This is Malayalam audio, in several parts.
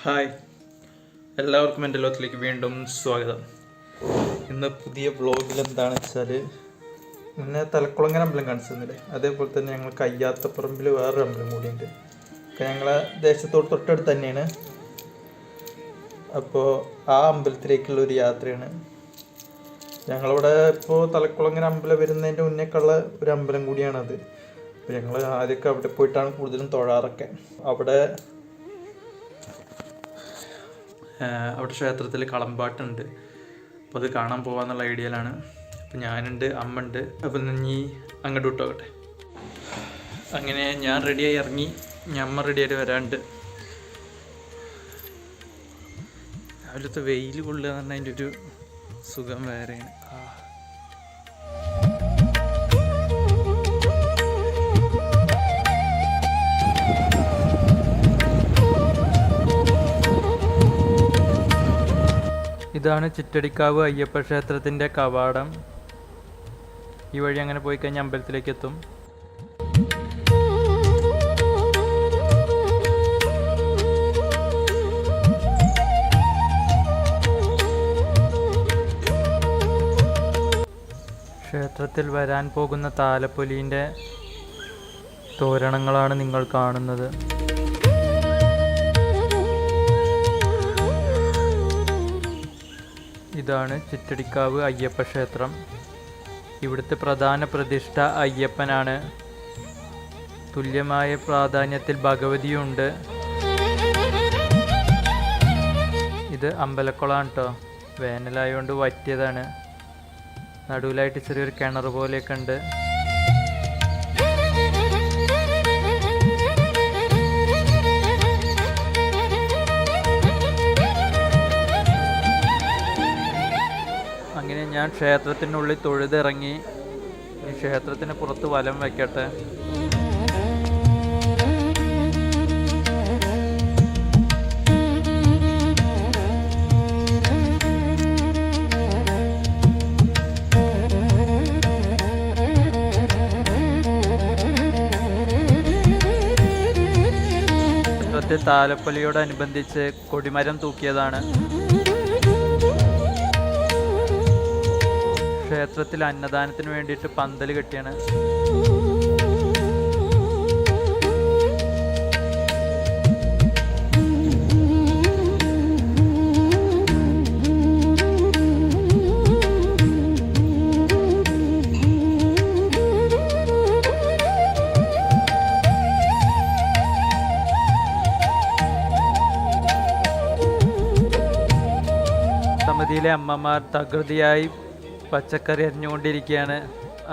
ഹായ്, എല്ലാവർക്കും എൻ്റെ ലോകത്തിലേക്ക് വീണ്ടും സ്വാഗതം. ഇന്ന് പുതിയ വ്ളോഗിൽ എന്താണെന്ന് വെച്ചാൽ, ഇന്ന് തലക്കുളങ്ങര അമ്പലം കാണിച്ചു തന്നില്ലേ, അതേപോലെ തന്നെ ഞങ്ങൾ കയ്യാത്തപ്പറമ്പിൽ വേറൊരു അമ്പലം കൂടിയുണ്ട്. ഞങ്ങളെ ദേശത്തോട് തൊട്ടടുത്ത് തന്നെയാണ്. അപ്പോൾ ആ അമ്പലത്തിലേക്കുള്ള ഒരു യാത്രയാണ്. ഞങ്ങളിവിടെ ഇപ്പോൾ തലക്കുളങ്ങര അമ്പലം വരുന്നതിൻ്റെ മുന്നേക്കുള്ള ഒരു അമ്പലം കൂടിയാണത്. അപ്പോൾ ഞങ്ങൾ ആദ്യമൊക്കെ അവിടെ പോയിട്ടാണ് കൂടുതലും തൊഴാറൊക്കെ. അവിടെ ക്ഷേത്രത്തിൽ കളമ്പാട്ടുണ്ട്. അപ്പോൾ അത് കാണാൻ പോകാമെന്നുള്ള ഐഡിയയിലാണ്. അപ്പോൾ ഞാനുണ്ട്, അമ്മ ഉണ്ട്. അപ്പം നീ അങ്ങോട്ട് വിട്ടോക്കട്ടെ. അങ്ങനെ ഞാൻ റെഡിയായി ഇറങ്ങി, അമ്മ റെഡിയായിട്ട് വരാണ്ട്. രാവിലത്തെ വെയിൽ കൊള്ളുക എന്ന് പറഞ്ഞാൽ അതിൻ്റെ ഒരു സുഖം വേറെയാണ്. ഇതാണ് ചിറ്റടിക്കാവ് അയ്യപ്പ ക്ഷേത്രത്തിൻ്റെ കവാടം. ഈ വഴി അങ്ങനെ പോയി കഴിഞ്ഞാൽ അമ്പലത്തിലേക്ക് എത്തും. ക്ഷേത്രത്തിൽ വരാൻ പോകുന്ന താലപ്പൊലീൻ്റെ തോരണങ്ങളാണ് നിങ്ങൾ കാണുന്നത്. ഇതാണ് ചിറ്റടിക്കാവ് അയ്യപ്പ ക്ഷേത്രം. ഇവിടുത്തെ പ്രധാന പ്രതിഷ്ഠ അയ്യപ്പനാണ്. തുല്യമായ പ്രാധാന്യത്തിൽ ഭഗവതിയുണ്ട്. ഇത് അമ്പലക്കുളമാണ് കേട്ടോ. വേനലായതുകൊണ്ട് വറ്റിയതാണ്. നടുവിലായിട്ട് ചെറിയൊരു കിണർ പോലെയൊക്കെ ഉണ്ട്. അങ്ങനെ ഞാൻ ക്ഷേത്രത്തിനുള്ളിൽ തൊഴുതിറങ്ങി. ഈ ക്ഷേത്രത്തിന് പുറത്ത് വലം വയ്ക്കട്ടെ. ക്ഷേത്രത്തിൽ താലപ്പൊലിയോടനുബന്ധിച്ച് കൊടിമരം തൂക്കിയതാണ്. ക്ഷേത്രത്തിൽ അന്നദാനത്തിന് വേണ്ടിയിട്ട് പന്തൽ കെട്ടിയാണ്. സമിതിയിലെ അമ്മമാർ തകൃതിയായി പച്ചക്കറി അരിഞ്ഞുകൊണ്ടിരിക്കുകയാണ്.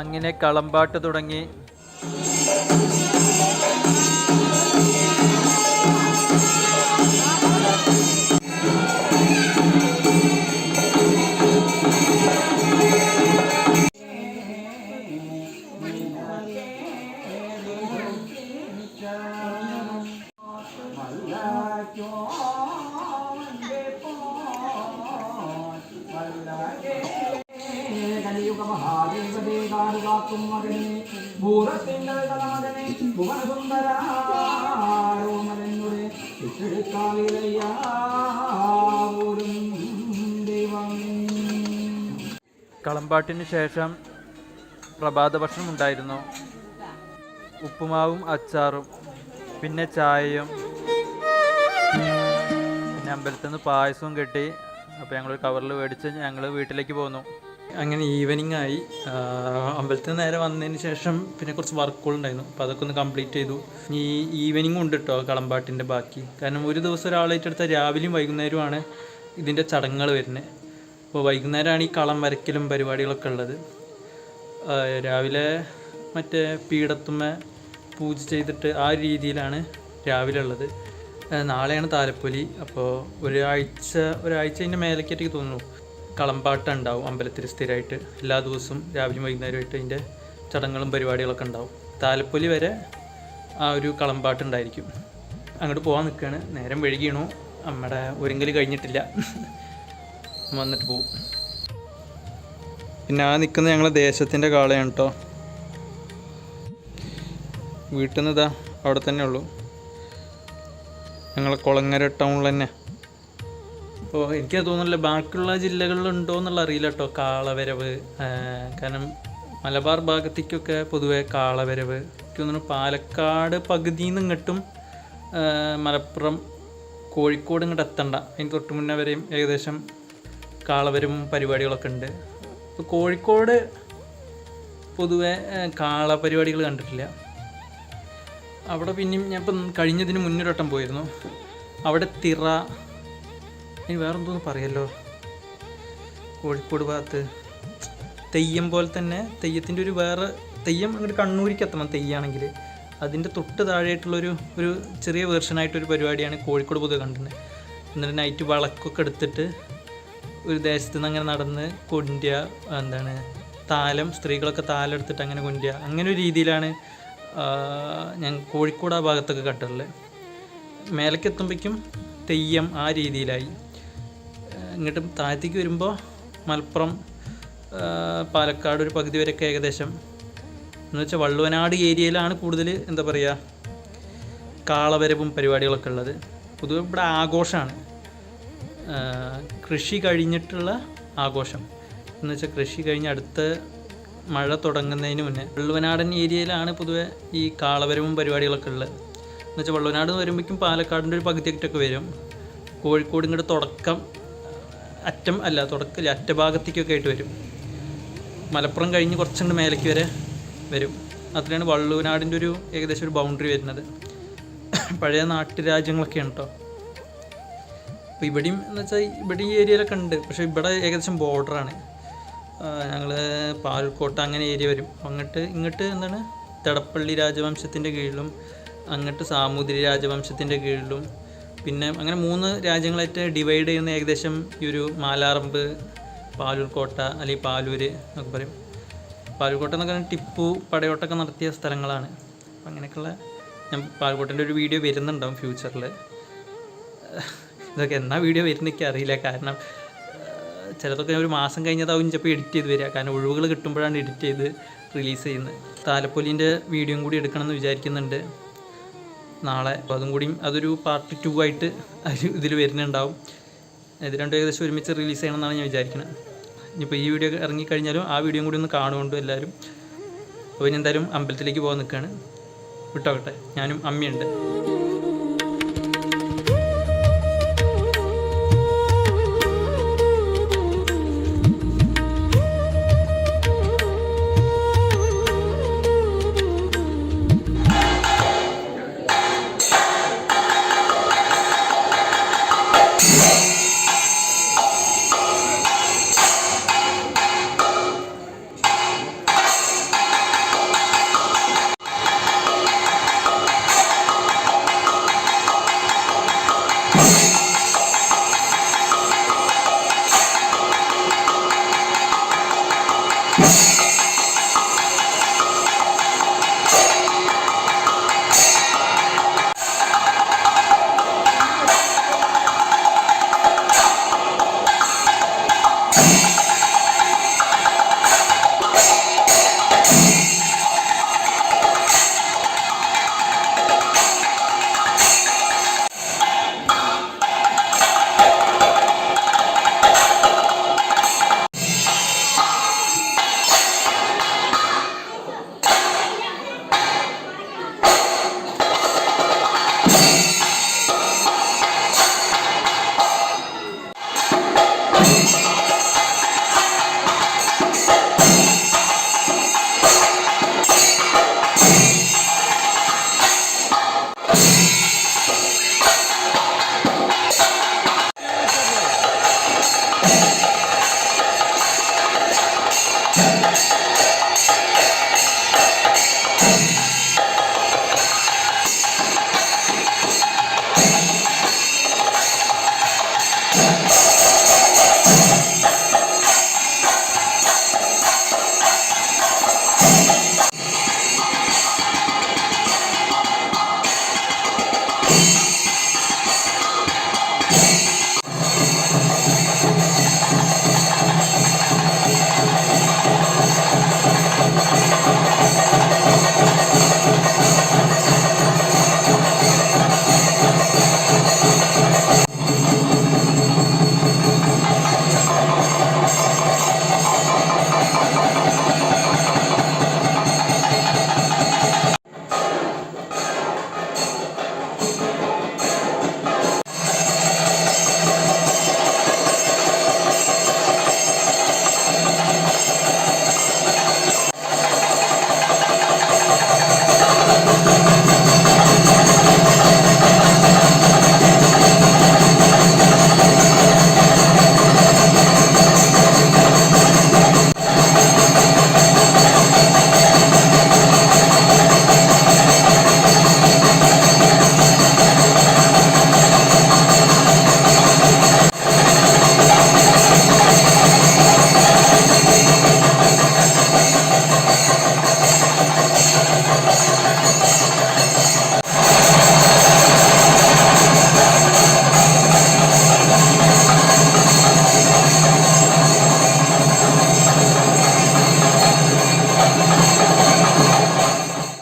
അങ്ങനെ കളമ്പാട്ട് തുടങ്ങി. കളമ്പാട്ടിന് ശേഷം പ്രഭാത ഭക്ഷണം ഉണ്ടായിരുന്നു. ഉപ്പുമാവും അച്ചാറും, പിന്നെ ചായയും, പിന്നെ അമ്പലത്തിൽ നിന്ന് പായസവും കിട്ടി. അപ്പോൾ ഞങ്ങൾ കവറിൽ മേടിച്ച് ഞങ്ങൾ വീട്ടിലേക്ക് പോന്നു. അങ്ങനെ ഈവനിങ് ആയി. അമ്പലത്തിൽ നിന്ന് നേരെ വന്നതിന് ശേഷം പിന്നെ കുറച്ച് വർക്കുകളുണ്ടായിരുന്നു. അപ്പോൾ അതൊക്കെ ഒന്ന് കംപ്ലീറ്റ് ചെയ്തു. ഈ ഈവനിങ് ഉണ്ട് കേട്ടോ കളമ്പാട്ടിൻ്റെ ബാക്കി. കാരണം ഒരു ദിവസം ഒരാളായിട്ടെടുത്താൽ രാവിലെയും വൈകുന്നേരവുമാണ് ഇതിൻ്റെ ചടങ്ങുകൾ വരുന്നത്. അപ്പോൾ വൈകുന്നേരമാണ് ഈ കളം വരയ്ക്കലും പരിപാടികളൊക്കെ ഉള്ളത്. രാവിലെ മറ്റേ പീഠത്തുമ്മ പൂജ ചെയ്തിട്ട് ആ രീതിയിലാണ് രാവിലെ ഉള്ളത്. നാളെയാണ് താലപ്പൊലി. അപ്പോൾ ഒരാഴ്ചൻ്റെ മേലേക്കായിട്ട് തോന്നുന്നു കളമ്പാട്ടം ഉണ്ടാവും അമ്പലത്തിൽ സ്ഥിരമായിട്ട്. എല്ലാ ദിവസവും രാവിലെയും വൈകുന്നേരമായിട്ട് അതിൻ്റെ ചടങ്ങുകളും പരിപാടികളൊക്കെ ഉണ്ടാവും. താലപ്പൊലി വരെ ആ ഒരു കളമ്പാട്ടുണ്ടായിരിക്കും. അങ്ങോട്ട് പോകാൻ നിൽക്കുകയാണ്. നേരം വൈകിയണു. നമ്മുടെ ഒരുങ്ങൽ കഴിഞ്ഞിട്ടില്ല. വന്നിട്ട് പോവും. പിന്നെ ആ നിൽക്കുന്ന ഞങ്ങളെ ദേശത്തിൻ്റെ കാളയാണ് കേട്ടോ. വീട്ടിൽ നിന്ന് ഇതാ അവിടെ തന്നെ ഉള്ളൂ. ഞങ്ങളെ കുളങ്ങര ടൗണിൽ തന്നെ. അപ്പോൾ എനിക്ക് തോന്നുന്നില്ല ബാക്കിയുള്ള ജില്ലകളിലുണ്ടോ എന്നുള്ള അറിയില്ല കേട്ടോ കാളവരവ്. കാരണം മലബാർ ഭാഗത്തേക്കൊക്കെ പൊതുവെ കാളവരവ്. എനിക്ക് തോന്നുന്നു പാലക്കാട് പകുതിയിൽ നിന്ന് ഇങ്ങോട്ടും മലപ്പുറം കോഴിക്കോട് ഇങ്ങോട്ട് എത്തണ്ട അതിന് തൊട്ട് മുന്നേ വരെയും ഏകദേശം കാളവരവും പരിപാടികളൊക്കെ ഉണ്ട്. ഇപ്പോൾ കോഴിക്കോട് പൊതുവെ കാള പരിപാടികൾ കണ്ടിട്ടില്ല. അവിടെ പിന്നെയും ഞാൻ ഇപ്പം കഴിഞ്ഞതിന് മുന്നൊരുവട്ടം പോയിരുന്നു. അവിടെ തിറ, ഇനി വേറെന്തോന്ന് പറയല്ലോ, കോഴിക്കോട് ഭാഗത്ത് തെയ്യം പോലെ തന്നെ തെയ്യത്തിൻ്റെ ഒരു വേറെ തെയ്യം അങ്ങോട്ട് കണ്ണൂരിക്ക് എത്തണം തെയ്യാണെങ്കിൽ. അതിൻ്റെ തൊട്ട് താഴെയായിട്ടുള്ളൊരു ചെറിയ വേർഷനായിട്ടൊരു പരിപാടിയാണ് കോഴിക്കോട് പൊതുവെ കണ്ടിട്ടുണ്ട്. എന്നിട്ട് നൈറ്റ് വിളക്കൊക്കെ എടുത്തിട്ട് ഒരു ദേശത്ത് നിന്ന് അങ്ങനെ നടന്ന് കൊണ്ടുക, എന്താണ് താലം, സ്ത്രീകളൊക്കെ താലം എടുത്തിട്ട് അങ്ങനെ കൊണ്ടുക, അങ്ങനെ ഒരു രീതിയിലാണ് ഞാൻ കോഴിക്കോട് ആ ഭാഗത്തൊക്കെ കണ്ടിട്ടുള്ളത്. മേലേക്ക് എത്തുമ്പോഴേക്കും തെയ്യം ആ രീതിയിലായി. ഇങ്ങോട്ട് താഴത്തേക്ക് വരുമ്പോൾ മലപ്പുറം പാലക്കാട് ഒരു പകുതി വരെയൊക്കെ ഏകദേശം എന്ന് വെച്ചാൽ വള്ളുവനാട് ഏരിയയിലാണ് കൂടുതൽ എന്താ പറയുക കാളവരവും പരിപാടികളൊക്കെ ഉള്ളത്. പൊതുവെ ഇവിടെ ആഘോഷമാണ്, കൃഷി കഴിഞ്ഞിട്ടുള്ള ആഘോഷം എന്ന് വെച്ചാൽ കൃഷി കഴിഞ്ഞ് അടുത്ത മഴ തുടങ്ങുന്നതിന് മുന്നേ വള്ളുവനാടൻ ഏരിയയിലാണ് പൊതുവെ ഈ കാളവരവും പരിപാടികളൊക്കെ ഉള്ളത്. എന്ന് വെച്ചാൽ വള്ളുവനാട് വരുമ്പോഴേക്കും പാലക്കാടിൻ്റെ ഒരു പകുതിയൊക്കെ വരും. കോഴിക്കോട് ഇങ്ങോട്ട് തുടക്കമില്ല അറ്റഭാഗത്തേക്കൊക്കെ ആയിട്ട് വരും. മലപ്പുറം കഴിഞ്ഞ് കുറച്ചുകൊണ്ട് മേലേക്ക് വരെ വരും. അത്രയാണ് വള്ളുവനാടിൻ്റെ ഒരു ഏകദേശം ഒരു ബൗണ്ടറി വരുന്നത്. പഴയ നാട്ടുരാജ്യങ്ങളൊക്കെയാണ് കേട്ടോ. അപ്പോൾ ഇവിടെയും എന്ന് വെച്ചാൽ ഇവിടെ ഈ ഏരിയയിലൊക്കെ ഉണ്ട്, പക്ഷേ ഇവിടെ ഏകദേശം ബോർഡറാണ്. ഞങ്ങൾ പാലക്കോട്ട അങ്ങനെ ഏരിയ വരും. ഇങ്ങോട്ട് എന്താണ് തടപ്പള്ളി രാജവംശത്തിൻ്റെ കീഴിലും അങ്ങോട്ട് സാമൂതിരി രാജവംശത്തിൻ്റെ കീഴിലും പിന്നെ അങ്ങനെ 3 രാജ്യങ്ങളായിട്ട് ഡിവൈഡ് ചെയ്യുന്ന ഏകദേശം ഈ ഒരു മാലാറമ്പ്, പാലൂർക്കോട്ട അല്ലെങ്കിൽ പാലൂര് എന്നൊക്കെ പറയും. പാലൂർക്കോട്ട എന്നൊക്കെ ടിപ്പു പടയോട്ടമൊക്കെ നടത്തിയ സ്ഥലങ്ങളാണ്. അപ്പം അങ്ങനെയൊക്കെയുള്ള ഞാൻ പാലക്കോട്ടിൻ്റെ ഒരു വീഡിയോ വരുന്നുണ്ടാവും ഫ്യൂച്ചറിൽ. ഇതൊക്കെ എന്നാ വീഡിയോ വരുന്നൊക്കെ അറിയില്ല, കാരണം ചിലതൊക്കെ ഒരു മാസം കഴിഞ്ഞതാവും ചിലപ്പോൾ എഡിറ്റ് ചെയ്ത് വരിക. കാരണം ഒഴിവുകൾ കിട്ടുമ്പോഴാണ് എഡിറ്റ് ചെയ്ത് റിലീസ് ചെയ്യുന്നത്. താലപ്പൊലീൻ്റെ വീഡിയോയും കൂടി എടുക്കണമെന്ന് വിചാരിക്കുന്നുണ്ട് നാളെ. അപ്പോൾ അതും കൂടിയും അതൊരു പാർട്ട് 2 ആയിട്ട് ഇതിൽ വരുന്നുണ്ടാവും. ഇത് രണ്ടും ഏകദേശം ഒരുമിച്ച് റിലീസ് ചെയ്യണമെന്നാണ് ഞാൻ വിചാരിക്കുന്നത്. ഇനിയിപ്പോൾ ഈ വീഡിയോ ഇറങ്ങിക്കഴിഞ്ഞാലും ആ വീഡിയോയും കൂടി ഒന്ന് കാണുകൊണ്ടു എല്ലാവരും. അപ്പോൾ ഇനി എന്തായാലും അമ്പലത്തിലേക്ക് പോകാൻ നിൽക്കുകയാണ്. വിട്ടോക്കട്ടെ, ഞാനും അമ്മയുണ്ട്.